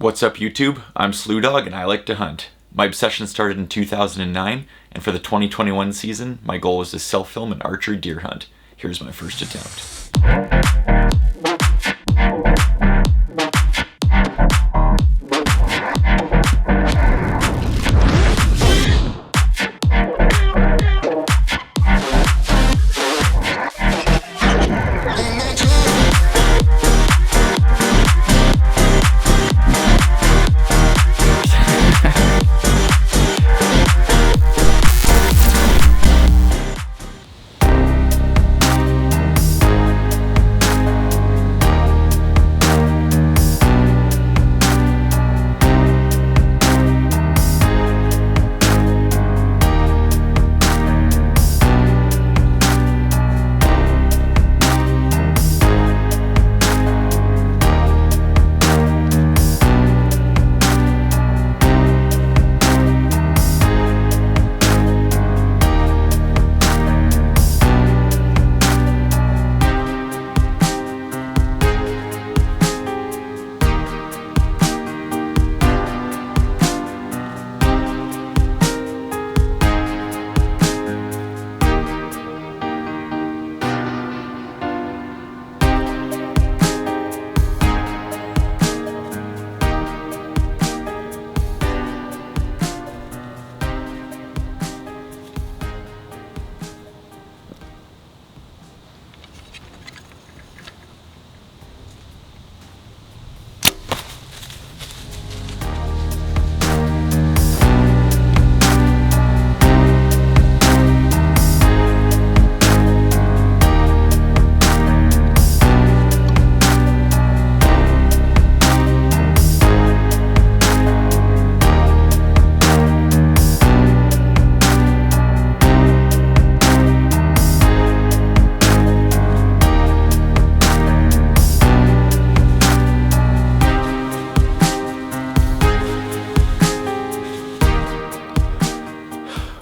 What's up YouTube? I'm Slew Dog and I like to hunt. My obsession started in 2009, and for the 2021 season, my goal was to self-film an archery deer hunt. Here's my first attempt.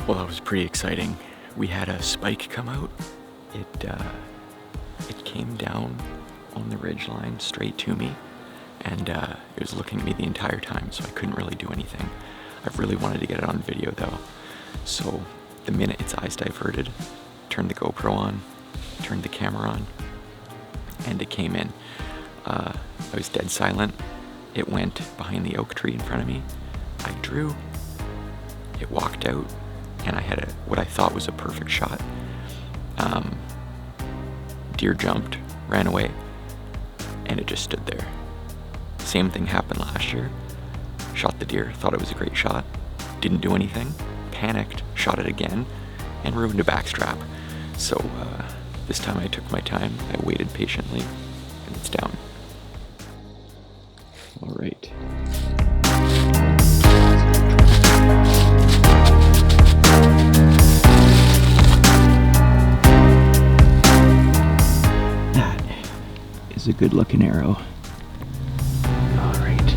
Well, that was pretty exciting. We had a spike come out. It came down on the ridge line straight to me, and it was looking at me the entire time, so I couldn't really do anything. I really wanted to get it on video though. So the minute its eyes diverted, turned the GoPro on, turned the camera on, and it came in. I was dead silent. It went behind the oak tree in front of me. I drew. It walked out. And I had what I thought was a perfect shot. Deer jumped, ran away, and it just stood there. Same thing happened last year. Shot the deer, thought it was a great shot, didn't do anything, panicked, shot it again, and ruined a backstrap. So this time I took my time, I waited patiently, and it's down. All right. A good looking arrow. All right.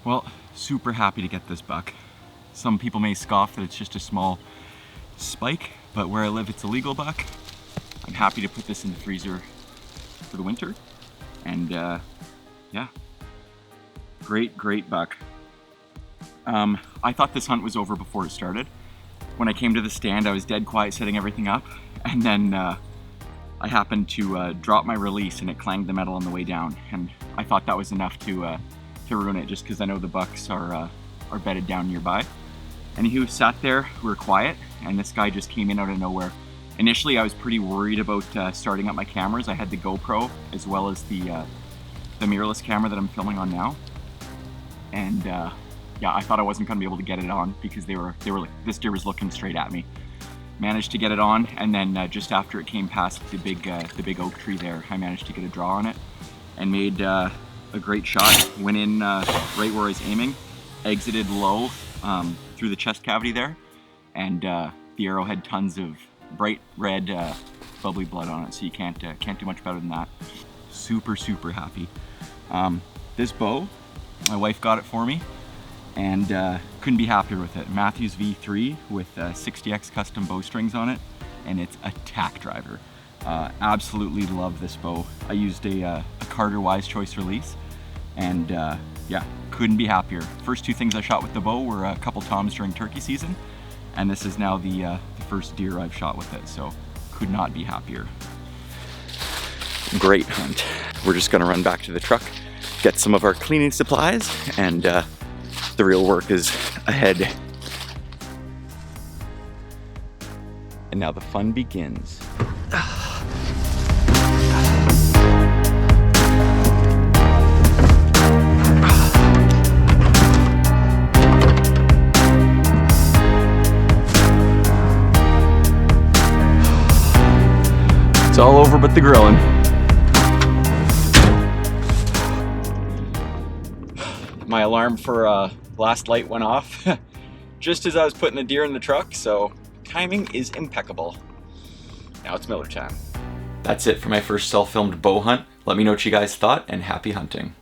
Well, super happy to get this buck. Some people may scoff that it's just a small spike, but where I live it's a legal buck. I'm happy to put this in the freezer for the winter. And yeah, great buck. I thought this hunt was over before it started. When I came to the stand, I was dead quiet setting everything up, and then I happened to drop my release and it clanged the metal on the way down, and I thought that was enough to ruin it, just because I know the bucks are bedded down nearby. And he sat there, we were quiet, and this guy just came in out of nowhere. Initially, I was pretty worried about starting up my cameras. I had the GoPro as well as the mirrorless camera that I'm filming on now, and yeah, I thought I wasn't going to be able to get it on because they were like, this deer was looking straight at me. Managed to get it on, and then just after it came past the big oak tree there, I managed to get a draw on it and made a great shot. Went in right where I was aiming, exited low through the chest cavity there, and the arrow had tons of bright red bubbly blood on it, so you can't do much better than that. Super, super happy. This bow, my wife got it for me, and couldn't be happier with it. Matthews V3 with 60X custom bowstrings on it, and it's a tack driver. Absolutely love this bow. I used a Carter Wise Choice release, and yeah, couldn't be happier. First two things I shot with the bow were a couple toms during turkey season, and this is now the first deer I've shot with it, so could not be happier. Great hunt. We're just gonna run back to the truck, get some of our cleaning supplies, and the real work is ahead. And now the fun begins. It's all over but the grilling. My alarm for last light went off just as I was putting the deer in the truck, so timing is impeccable. Now it's Miller time. That's it for my first self-filmed bow hunt. Let me know what you guys thought, and happy hunting.